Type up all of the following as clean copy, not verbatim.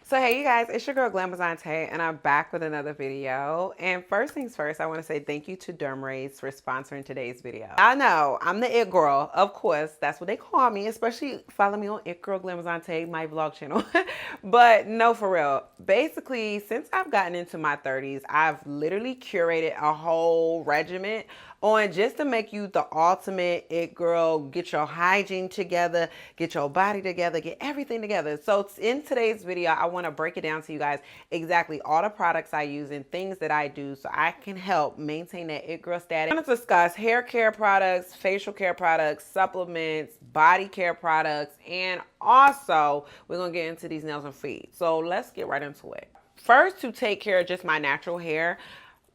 So hey you guys, it's your girl Glamazon Tay, and I'm back with another video. And first things first, I want to say thank you to DERM for sponsoring today's video. I know I'm the it girl, of course, that's what they call me, especially follow me on It Girl Glamazon Tay, my vlog channel. But no, for real, basically since I've gotten into my 30s, I've literally curated a whole regimen on just to make you the ultimate it girl, get your hygiene together, get your body together, get everything together. So in today's video, I want to break it down to you guys exactly all the products I use and things that I do so I can help maintain that it girl status. I'm going to discuss hair care products, facial care products, supplements, body care products, and also we're going to get into these nails and feet. So let's get right into it. First, to take care of just my natural hair,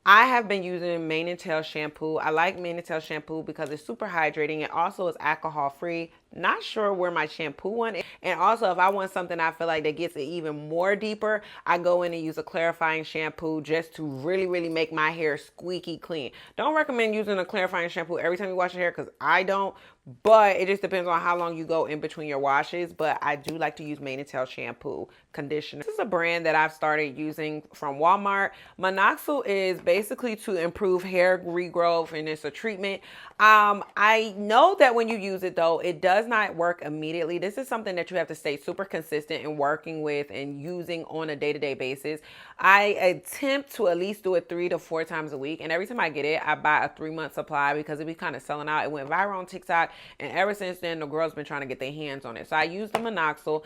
I have been using Mane and Tail shampoo. I like Mane and Tail shampoo because it's super hydrating. It also is alcohol free. Not sure where my shampoo one is. And also if I want something I feel like that gets it even more deeper, I go in and use a clarifying shampoo just to really make my hair squeaky clean. Don't recommend using a clarifying shampoo every time you wash your hair because I don't. But it just depends on how long you go in between your washes. But I do like to use Mane and Tail shampoo conditioner. This is a brand that I've started using from Walmart. Minoxidil is basically to improve hair regrowth, and it's a treatment. I know that when you use it though, it does not work immediately. This is something that you have to stay super consistent in working with and using on a day-to-day basis. I attempt to at least do it 3 to 4 times a week. And every time I get it, I buy a 3-month supply because it be kind of selling out. It went viral on TikTok. And ever since then, the girls been trying to get their hands on it. So I use the Minoxidil.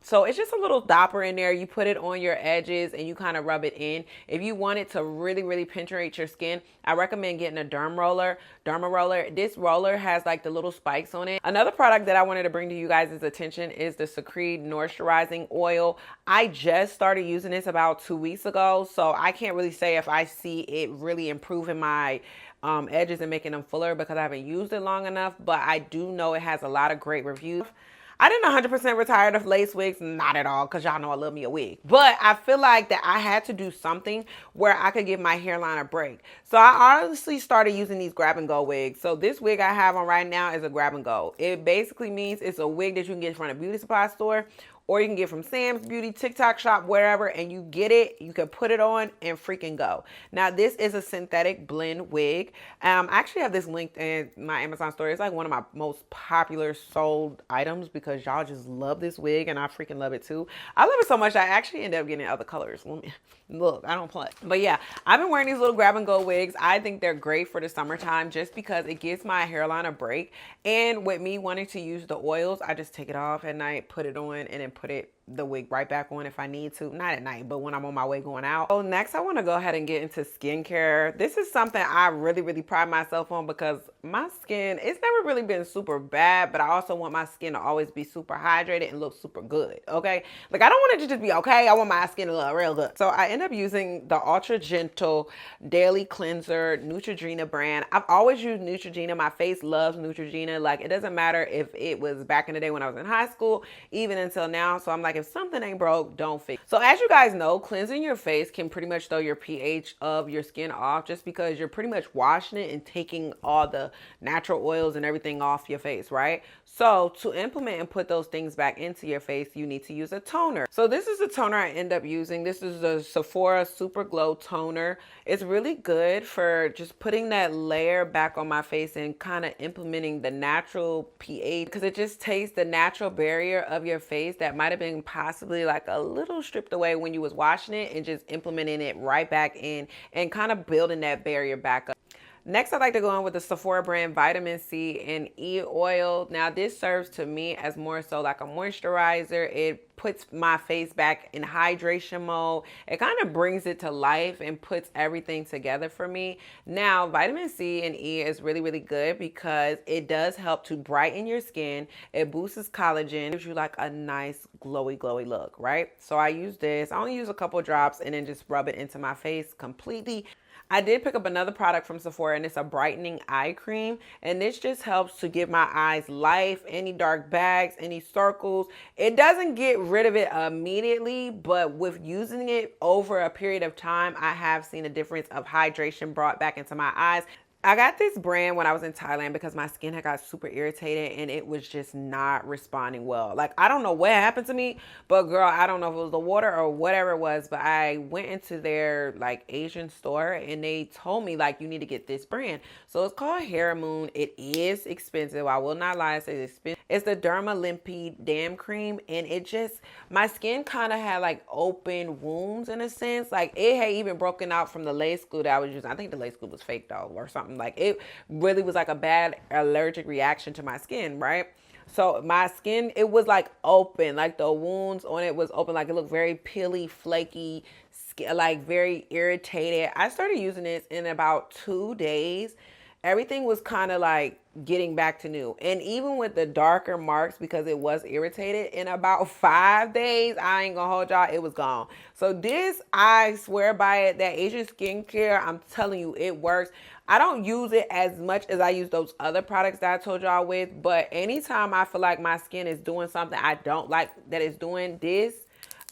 So it's just a little dopper in there. You put it on your edges and you kind of rub it in. If you want it to really penetrate your skin, I recommend getting a derma roller. This roller has like the little spikes on it. Another product that I wanted to bring to you guys' attention is the Secret Moisturizing Oil. I just started using this about 2 weeks ago, so I can't really say if I see it really improving my edges and making them fuller because I haven't used it long enough, but I do know it has a lot of great reviews. I didn't 100% retire the lace wigs, not at all, because y'all know I love me a wig. But I feel like that I had to do something where I could give my hairline a break. So I honestly started using these grab and go wigs. So this wig I have on right now is a grab and go. It basically means it's a wig that you can get from a beauty supply store, or you can get from Sam's Beauty, TikTok shop, wherever, and you get it, you can put it on and freaking go. Now, this is a synthetic blend wig. I actually have this linked in my Amazon story. It's like one of my most popular sold items because y'all just love this wig, and I freaking love it too. I love it so much, I actually ended up getting other colors. Look, I don't play. But yeah, I've been wearing these little grab and go wigs. I think they're great for the summertime just because it gives my hairline a break. And with me wanting to use the oils, I just take it off at night, put it on, and then put the wig right back on if I need to. Not at night, but when I'm on my way going out. So next, I want to go ahead and get into skincare. This is something I really pride myself on because my skin, it's never really been super bad, but I also want my skin to always be super hydrated and look super good, okay? Like, I don't want it to just be okay. I want my skin to look real good. So I end up using the Ultra Gentle Daily Cleanser Neutrogena brand. I've always used Neutrogena. My face loves Neutrogena. Like, it doesn't matter if it was back in the day when I was in high school, even until now. So I'm like, if something ain't broke, don't fix it. So as you guys know, cleansing your face can pretty much throw your pH of your skin off just because you're pretty much washing it and taking all the natural oils and everything off your face, right? So to implement and put those things back into your face, you need to use a toner. So this is the toner I end up using. This is the Sephora Super Glow Toner. It's really good for just putting that layer back on my face and kind of implementing the natural pH because it just takes the natural barrier of your face that might have been possibly like a little stripped away when you was washing it and just implementing it right back in and kind of building that barrier back up. Next, I'd like to go in with the Sephora brand Vitamin C and E oil. Now, this serves to me as more so like a moisturizer. It puts my face back in hydration mode. It kind of brings it to life and puts everything together for me. Now, vitamin C and E is really good because it does help to brighten your skin. It boosts collagen, gives you like a nice glowy look, right? So I use this. I only use a couple drops and then just rub it into my face completely. I did pick up another product from Sephora, and it's a brightening eye cream, and this just helps to give my eyes life, any dark bags, any circles. It doesn't get rid of it immediately, but with using it over a period of time, I have seen a difference of hydration brought back into my eyes. I got this brand when I was in Thailand because my skin had got super irritated and it was just not responding well. Like, I don't know what happened to me, but girl, I don't know if it was the water or whatever it was, but I went into their like Asian store and they told me like, you need to get this brand. So it's called Hair Moon. It is expensive. I will not lie, it's expensive. It's the Derma Limpide Dam Cream, and it just, my skin kind of had like open wounds in a sense. Like, it had even broken out from the lace glue that I was using. I think the lace glue was fake though or something. Like, it really was like a bad allergic reaction to my skin, right? So my skin, it was like open, like the wounds on it was open, like it looked very peely, flaky, like very irritated. I started using this in about 2 days. Everything was kind of like getting back to new. And even with the darker marks, because it was irritated, in about 5 days, I ain't gonna hold y'all, it was gone. So this, I swear by it, that Asian skincare, I'm telling you, it works. I don't use it as much as I use those other products that I told y'all with, but anytime I feel like my skin is doing something I don't like that it's doing, this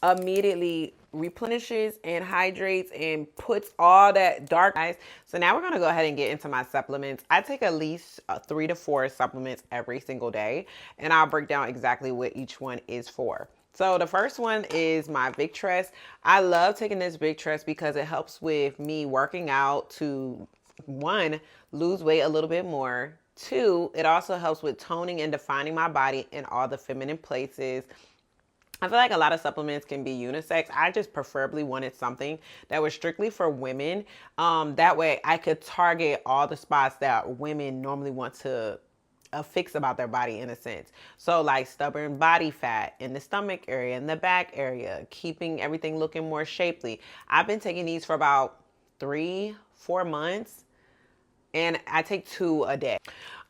immediately replenishes and hydrates and puts all that dark eyes. So now we're going to go ahead and get into my supplements. I take at least 3 to 4 supplements every single day, and I'll break down exactly what each one is for. So the first one is my Victress. I love taking this Victress because it helps with me working out to, 1, lose weight a little bit more. 2, it also helps with toning and defining my body in all the feminine places. I feel like a lot of supplements can be unisex. I just preferably wanted something that was strictly for women. That way I could target all the spots that women normally want to fix about their body in a sense. So like stubborn body fat in the stomach area, in the back area, keeping everything looking more shapely. I've been taking these for about 3-4 months, and I take 2 a day.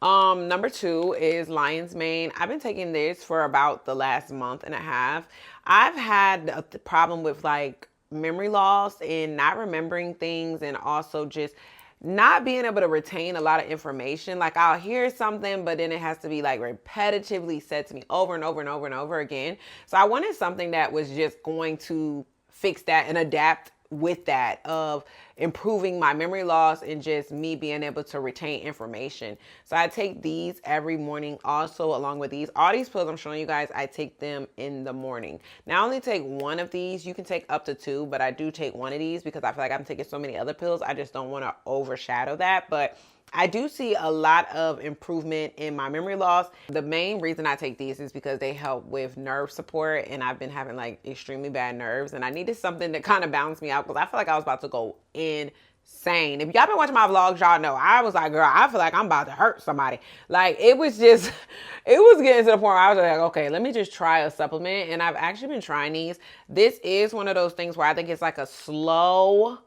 Number 2 is lion's mane. I've been taking this for about the last month and a half. I've had a problem with like memory loss and not remembering things, and also just not being able to retain a lot of information. Like, I'll hear something, but then it has to be like repetitively said to me over and over and over and over again. So I wanted something that was just going to fix that and adapt with that, of improving my memory loss and just me being able to retain information. So I take these every morning also, along with these. All these pills I'm showing you guys, I take them in the morning. Now I only take 1 of these. You can take up to 2, but I do take 1 of these because I feel like I'm taking so many other pills. I just don't want to overshadow that. But I do see a lot of improvement in my memory loss. The main reason I take these is because they help with nerve support, and I've been having like extremely bad nerves, and I needed something to kind of balance me out because I feel like I was about to go insane. If y'all been watching my vlogs, y'all know I was like, girl, I feel like I'm about to hurt somebody. Like, it was just, it was getting to the point where I was like, okay, let me just try a supplement. And I've actually been trying these. This is one of those things where I think it's like a slow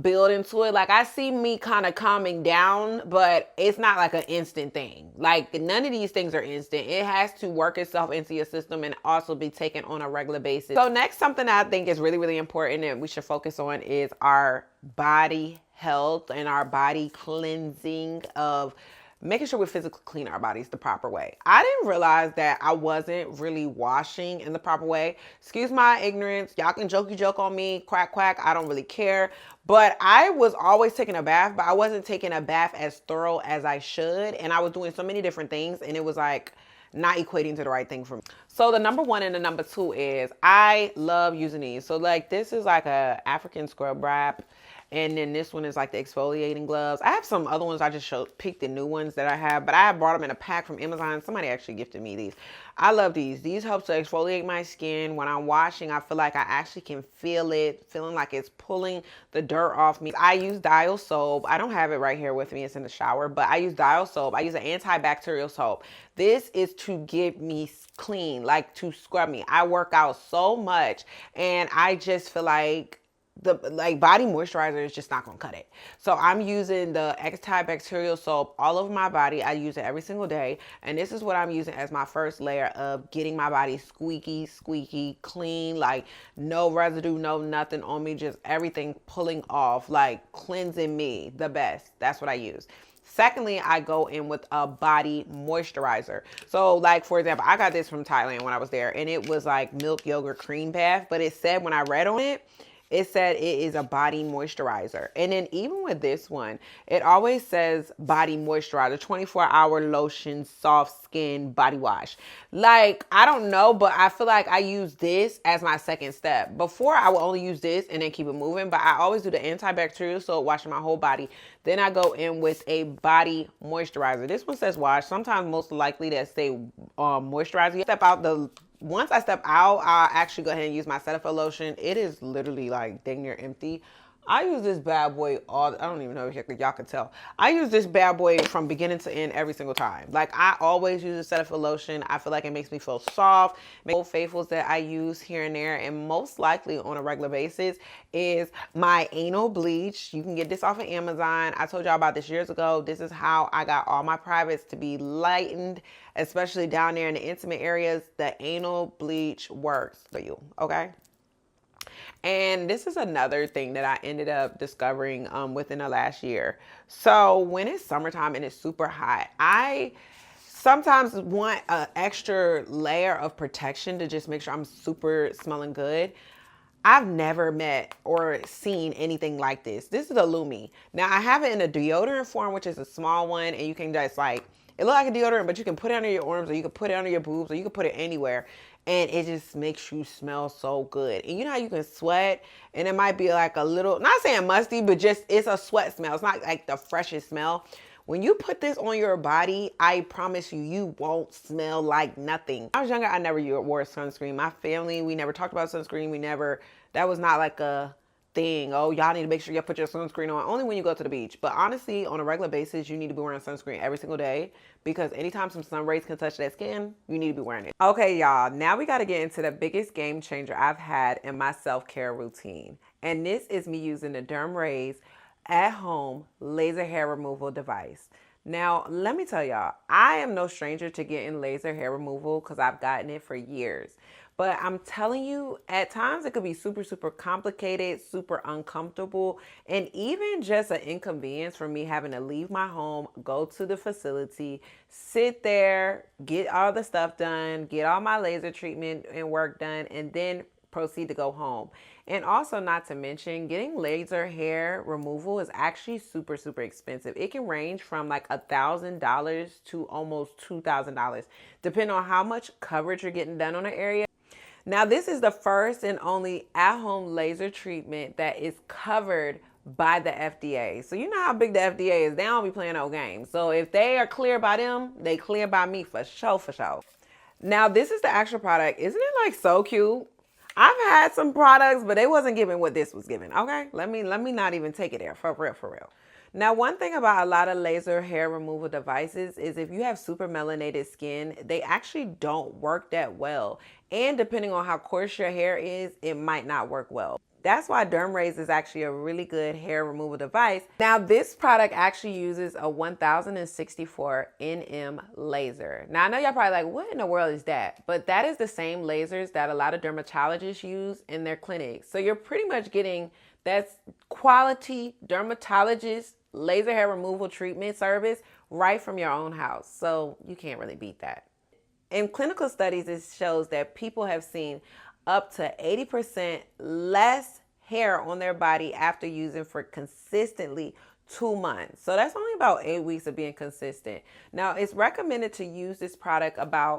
build into it. Like, I see me kind of calming down, but it's not like an instant thing. Like, none of these things are instant. It has to work itself into your system and also be taken on a regular basis. So next, something that I think is really, really important and we should focus on is our body health and our body cleansing, of making sure we physically clean our bodies the proper way. I didn't realize that I wasn't really washing in the proper way. Excuse my ignorance. Y'all can joke on me, quack, quack. I don't really care. But I was always taking a bath, but I wasn't taking a bath as thorough as I should. And I was doing so many different things, and it was like not equating to the right thing for me. So the number 1 and the number 2 is I love using these. So like, this is like a African scrub wrap. And then this one is like the exfoliating gloves. I have some other ones. I just picked the new ones that I have, but I have brought them in a pack from Amazon. Somebody actually gifted me these. I love these. These help to exfoliate my skin. When I'm washing, I feel like I actually can feel it, feeling like it's pulling the dirt off me. I use Dial soap. I don't have it right here with me. It's in the shower, but I use Dial soap. I use an antibacterial soap. This is to get me clean, like to scrub me. I work out so much, and I just feel like the body moisturizer is just not gonna cut it. So I'm using the antibacterial soap all over my body. I use it every single day, and this is what I'm using as my first layer of getting my body squeaky clean, like no residue, no nothing on me, just everything pulling off, like cleansing me the best. That's what I use. Secondly, I go in with a body moisturizer. So like, for example, I got this from Thailand when I was there, and it was like milk yogurt cream bath, but it said when I read on it, it said it is a body moisturizer. And then even with this one, it always says body moisturizer, 24-hour lotion, soft skin body wash. Like, I don't know, but I feel like I use this as my second step. Before, I would only use this and then keep it moving, but I always do the antibacterial, so it washes my whole body. Then I go in with a body moisturizer. This one says wash. Sometimes most likely that say moisturizer. You step out once I step out, I'll actually go ahead and use my Cetaphil lotion. It is literally like dang near empty. I use this bad boy I don't even know if y'all can tell. I use this bad boy from beginning to end every single time. Like, I always use a Cetaphil lotion. I feel like it makes me feel soft. Old faithfuls that I use here and there, and most likely on a regular basis, is my anal bleach. You can get this off of Amazon. I told y'all about this years ago. This is how I got all my privates to be lightened, especially down there in the intimate areas. The anal bleach works for you, okay? And this is another thing that I ended up discovering within the last year. So when it's summertime and it's super hot, I sometimes want an extra layer of protection to just make sure I'm super smelling good. I've never met or seen anything like this. This is a Lumi. Now, I have it in a deodorant form, which is a small one, and you can just like, it looks like a deodorant, but you can put it under your arms, or you can put it under your boobs, or you can put it anywhere. And it just makes you smell so good. And you know how you can sweat and it might be like a little, not saying musty, but just it's a sweat smell. It's not like the freshest smell. When you put this on your body, I promise you, you won't smell like nothing. When I was younger, I never wore sunscreen. My family, we never talked about sunscreen. That was not like a thing. Oh, y'all need to make sure you put your sunscreen on only when you go to the beach. But honestly, on a regular basis, you need to be wearing sunscreen every single day, because anytime some sun rays can touch that skin, you need to be wearing it. Okay, y'all, now we got to get into the biggest game changer I've had in my self-care routine. And this is me using the DERM Rays at home laser hair removal device. Now, let me tell y'all, I am no stranger to getting laser hair removal because I've gotten it for years. But I'm telling you, at times it could be super, super complicated, super uncomfortable, and even just an inconvenience for me having to leave my home, go to the facility, sit there, get all the stuff done, get all my laser treatment and work done, and then proceed to go home. And also, not to mention, getting laser hair removal is actually super, super expensive. It can range from like $1,000 to almost $2,000, depending on how much coverage you're getting done on an area. Now, this is the first and only at-home laser treatment that is covered by the FDA. So you know how big the FDA is. They don't be playing no games. So if they are clear by them, they clear by me for sure, for sure. Now, this is the actual product. Isn't it like so cute? I've had some products, but they wasn't giving what this was giving. Okay, let me not even take it there, for real, for real. Now, one thing about a lot of laser hair removal devices is if you have super melanated skin, they actually don't work that well. And depending on how coarse your hair is, it might not work well. That's why DERM Rays is actually a really good hair removal device. Now, this product actually uses a 1064 nm laser. Now, I know y'all probably like, what in the world is that? But that is the same lasers that a lot of dermatologists use in their clinics. So you're pretty much getting that's quality dermatologist laser hair removal treatment service right from your own house. So you can't really beat that. In clinical studies, it shows that people have seen up to 80% less hair on their body after using for consistently 2 months. So that's only about 8 weeks of being consistent. Now, it's recommended to use this product about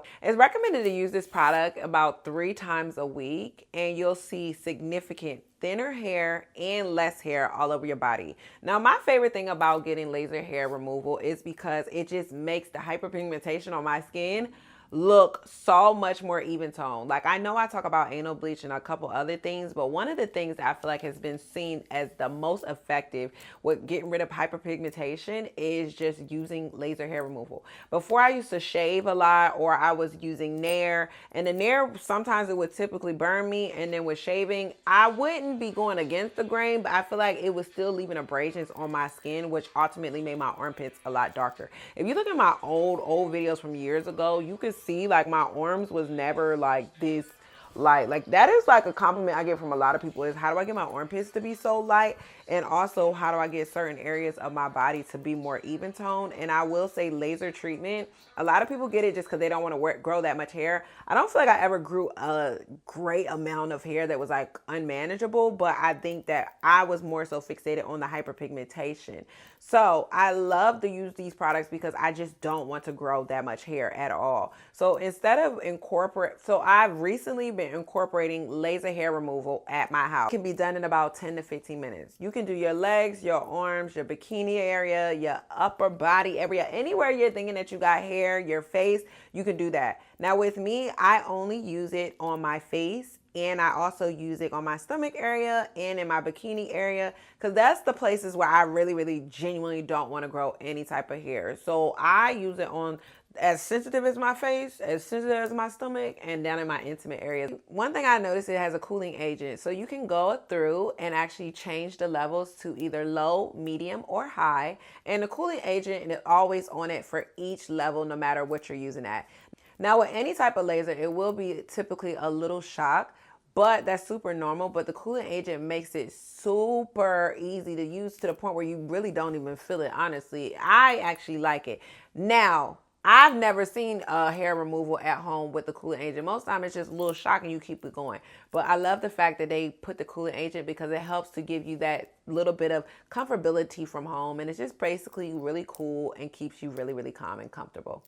3 times a week, and you'll see significant thinner hair and less hair all over your body. Now, my favorite thing about getting laser hair removal is because it just makes the hyperpigmentation on my skin look so much more even tone. Like, I know I talk about anal bleach and a couple other things, but one of the things that I feel like has been seen as the most effective with getting rid of hyperpigmentation is just using laser hair removal. Before, I used to shave a lot, or I was using Nair, and the Nair, sometimes it would typically burn me, and then with shaving, I wouldn't be going against the grain, but I feel like it was still leaving abrasions on my skin, which ultimately made my armpits a lot darker. If you look at my old videos from years ago, you could see like my arms was never like this light. Like that is like a compliment I get from a lot of people, is how do I get my armpits to be so light, and also how do I get certain areas of my body to be more even toned. And I will say laser treatment, a lot of people get it just because they don't want to grow that much hair. I don't feel like I ever grew a great amount of hair that was like unmanageable, but I think that I was more so fixated on the hyperpigmentation. So I love to use these products because I just don't want to grow that much hair at all. So instead of I've recently been incorporating laser hair removal at my house. It can be done in about 10 to 15 minutes. You can do your legs, your arms, your bikini area, your upper body area, anywhere you're thinking that you got hair, your face, you can do that. Now with me, I only use it on my face, and I also use it on my stomach area and in my bikini area, because that's the places where I really, really genuinely don't want to grow any type of hair. So I use it on as sensitive as my face, as sensitive as my stomach, and down in my intimate areas. One thing I noticed, it has a cooling agent. So you can go through and actually change the levels to either low, medium, or high. And the cooling agent is always on it for each level, no matter what you're using at. Now with any type of laser, it will be typically a little shock, but that's super normal. But the cooling agent makes it super easy to use to the point where you really don't even feel it, honestly. I actually like it. Now, I've never seen a hair removal at home with the cooling agent. Most of the time it's just a little shock and you keep it going. But I love the fact that they put the cooling agent because it helps to give you that little bit of comfortability from home. And it's just basically really cool and keeps you really, really calm and comfortable.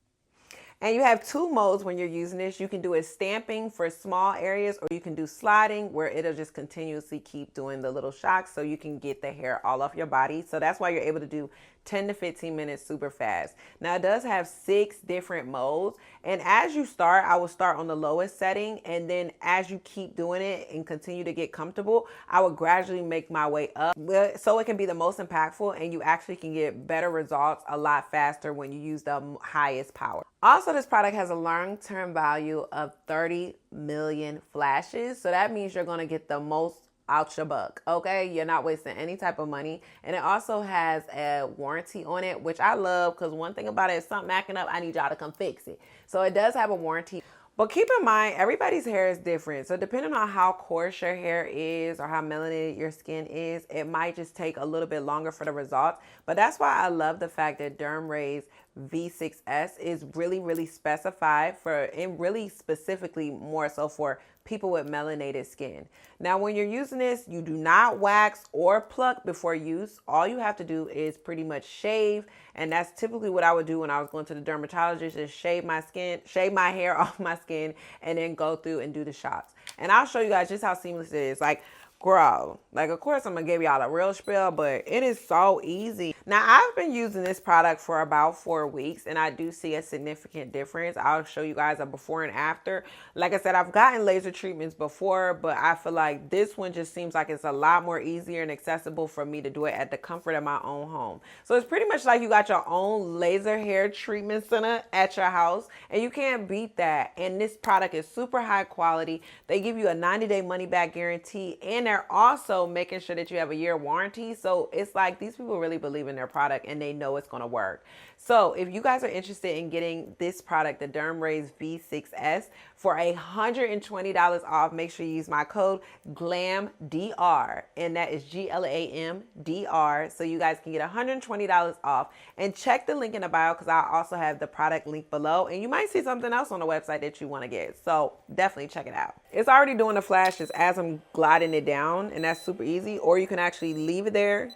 And you have two modes when you're using this. You can do it stamping for small areas, or you can do sliding where it'll just continuously keep doing the little shocks so you can get the hair all off your body. So that's why you're able to do 10 to 15 minutes super fast. Now it does have 6 different modes. And as you start, I will start on the lowest setting. And then as you keep doing it and continue to get comfortable, I will gradually make my way up so it can be the most impactful, and you actually can get better results a lot faster when you use the highest power. Also, this product has a long-term value of 30 million flashes. So that means you're going to get the most out your buck, okay? You're not wasting any type of money. And it also has a warranty on it, which I love, because one thing about it is something acting up, I need y'all to come fix it. So it does have a warranty. But keep in mind, everybody's hair is different. So depending on how coarse your hair is or how melanated your skin is, it might just take a little bit longer for the results. But that's why I love the fact that DERM Rays V6S is really, really specified for, and really specifically more so for people with melanated skin. Now, when you're using this, you do not wax or pluck before use. All you have to do is pretty much shave. And that's typically what I would do when I was going to the dermatologist, is shave my hair off my skin, and then go through and do the shots. And I'll show you guys just how seamless it is. Like, girl, like, of course I'm gonna give y'all a real spiel, but it is so easy. Now, I've been using this product for about 4 weeks, and I do see a significant difference. I'll show you guys a before and after. Like I said, I've gotten laser treatments before, but I feel like this one just seems like it's a lot more easier and accessible for me to do it at the comfort of my own home. So it's pretty much like you got your own laser hair treatment center at your house, and you can't beat that. And this product is super high quality. They give you a 90-day money-back guarantee, and they're also making sure that you have a year warranty. So it's like these people really believe in their product and they know it's going to work. So if you guys are interested in getting this product, the DERM Rays V6S, for $120 off, make sure you use my code GLAMDR, and that is GLAMDR, so you guys can get $120 off. And check the link in the bio, because I also have the product link below, and you might see something else on the website that you want to get. So definitely check it out. It's already doing the flashes as I'm gliding it down, and that's super easy. Or you can actually leave it there.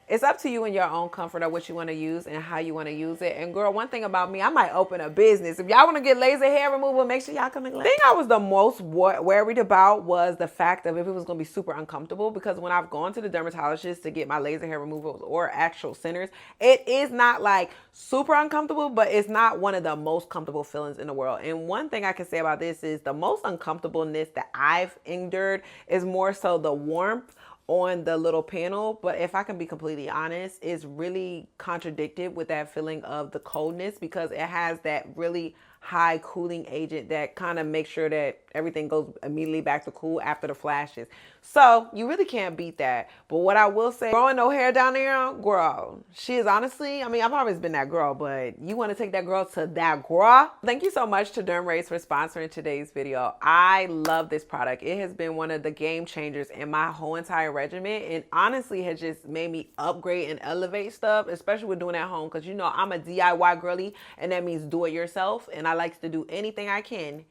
It's up to you in your own comfort of what you want to use and how you want to use it. And girl, one thing about me, I might open a business. If y'all want to get laser hair removal, make sure y'all come and. The thing I was the most worried about was the fact of if it was going to be super uncomfortable, because when I've gone to the dermatologist to get my laser hair removals or actual centers, it is not like super uncomfortable, but it's not one of the most comfortable feelings in the world. And one thing I can say about this is the most uncomfortableness that I've endured is more so the warmth on the little panel. But if I can be completely honest, it's really contradicted with that feeling of the coldness, because it has that really high cooling agent that kind of makes sure that everything goes immediately back to cool after the flashes. So you really can't beat that. But what I will say, growing no hair down there, girl, she is honestly, I mean, I've always been that girl, but you want to take that girl to that girl. Thank you so much to Derm Race for sponsoring today's video. I love this product. It has been one of the game changers in my whole entire regimen, and honestly has just made me upgrade and elevate stuff, especially with doing at home, because you know I'm a DIY girly, and that means do it yourself, and I like to do anything I can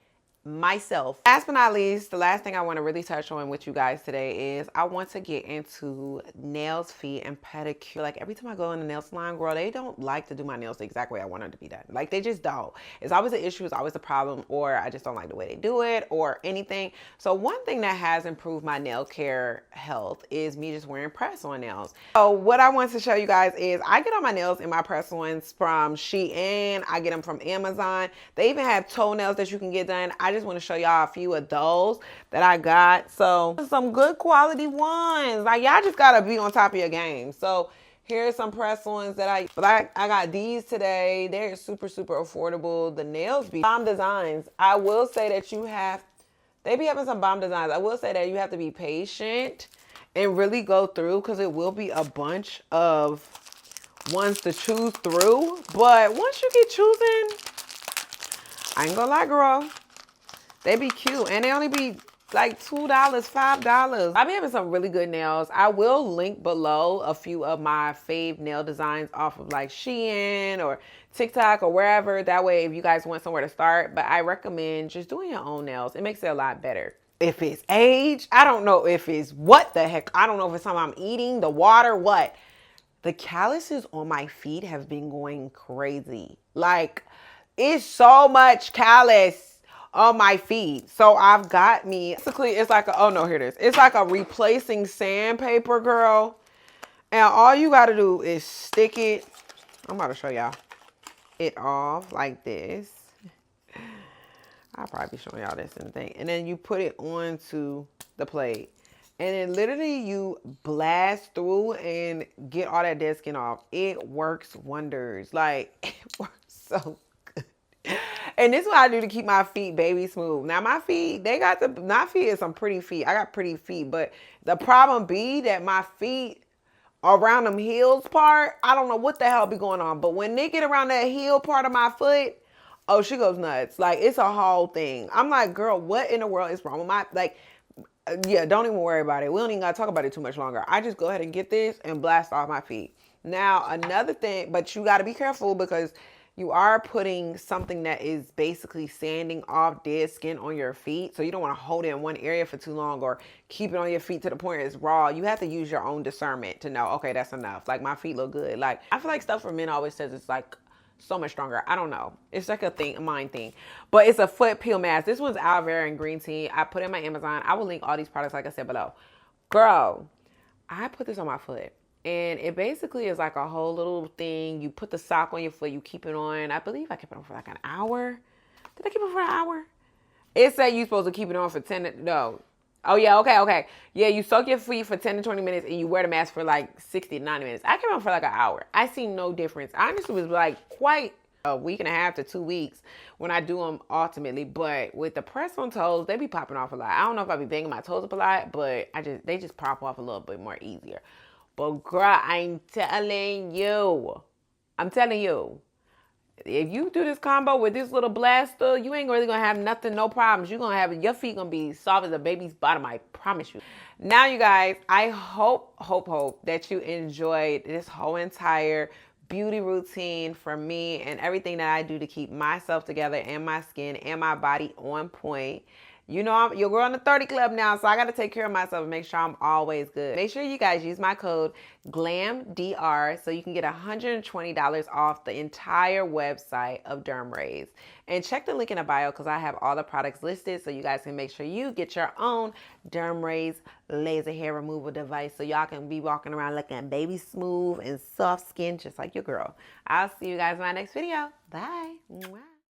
myself. Last but not least, the last thing I want to really touch on with you guys today is I want to get into nails, feet, and pedicure. Like every time I go in the nail salon, girl, they don't like to do my nails the exact way I want them to be done. Like they just don't. It's always an issue, it's always a problem, or I just don't like the way they do it or anything. So one thing that has improved my nail care health is me just wearing press-on nails. So what I want to show you guys is I get all my nails in my press-ons from HYGIENE. I get them from Amazon. They even have toenails that you can get done. I just want to show y'all a few of those that I got. So some good quality ones. Like y'all just gotta be on top of your game. So here's some press-ons that I got these today. They're super affordable. The nails be bomb designs. I will say that they be having some bomb designs. I will say that you have to be patient and really go through, because it will be a bunch of ones to choose through. But once you get choosing, I ain't gonna lie, girl, they be cute, and they only be like $2, $5. I be having some really good nails. I will link below a few of my fave nail designs off of like HYGIENE or TikTok or wherever. That way, if you guys want somewhere to start, but I recommend just doing your own nails. It makes it a lot better. If it's age, I don't know if it's what the heck. I don't know if it's something I'm eating, the water, what. The calluses on my feet have been going crazy. Like, it's so much callus on my feet. So I've got me, basically it's like a, oh no, here it is. It's like a replacing sandpaper, girl. And all you gotta do is stick it, I'm about to show y'all, it off like this. I'll probably be showing y'all this in the thing. And then you put it onto the plate. And then literally you blast through and get all that dead skin off. It works wonders. Like, it works so good. And this is what I do to keep my feet baby smooth. Now my feet, my feet is some pretty feet. I got pretty feet, but the problem be that my feet around them heels part, I don't know what the hell be going on. But when they get around that heel part of my foot, oh, she goes nuts. Like, it's a whole thing. I'm like, girl, what in the world is wrong with my, like, yeah, don't even worry about it. We don't even got to talk about it too much longer. I just go ahead and get this and blast off my feet. Now, another thing, but you got to be careful, because you are putting something that is basically sanding off dead skin on your feet. So you don't want to hold it in one area for too long or keep it on your feet to the point it's raw. You have to use your own discernment to know, okay, that's enough. Like, my feet look good. Like, I feel like stuff for men always says it's like so much stronger. I don't know. It's like a thing, a mind thing. But it's a foot peel mask. This one's aloe vera and green tea. I put it in my Amazon. I will link all these products, like I said, below. Girl, I put this on my foot. And it basically is like a whole little thing. You put the sock on your foot. You keep it on. I believe I kept it on for like an hour. Did I keep it for an hour? It said you're supposed to keep it on for 10. No. Oh, yeah. Okay. Yeah, you soak your feet for 10 to 20 minutes and you wear the mask for like 60 to 90 minutes. I kept it on for like an hour. I see no difference. I honestly was like quite a week and a half to 2 weeks when I do them ultimately. But with the press on toes, they be popping off a lot. I don't know if I be banging my toes up a lot, but they just pop off a little bit more easier. But girl, I'm telling you, if you do this combo with this little blaster, you ain't really gonna have nothing, no problems. You're gonna have, your feet gonna be soft as a baby's bottom, I promise you. Now, you guys, I hope that you enjoyed this whole entire beauty routine for me and everything that I do to keep myself together and my skin and my body on point. You know, I'm your girl in the 30 club now, so I got to take care of myself and make sure I'm always good. Make sure you guys use my code GLAMDR so you can get $120 off the entire website of Derm Rays. And check the link in the bio, because I have all the products listed, so you guys can make sure you get your own Derm Rays laser hair removal device, so y'all can be walking around looking baby smooth and soft skin just like your girl. I'll see you guys in my next video. Bye. Mwah.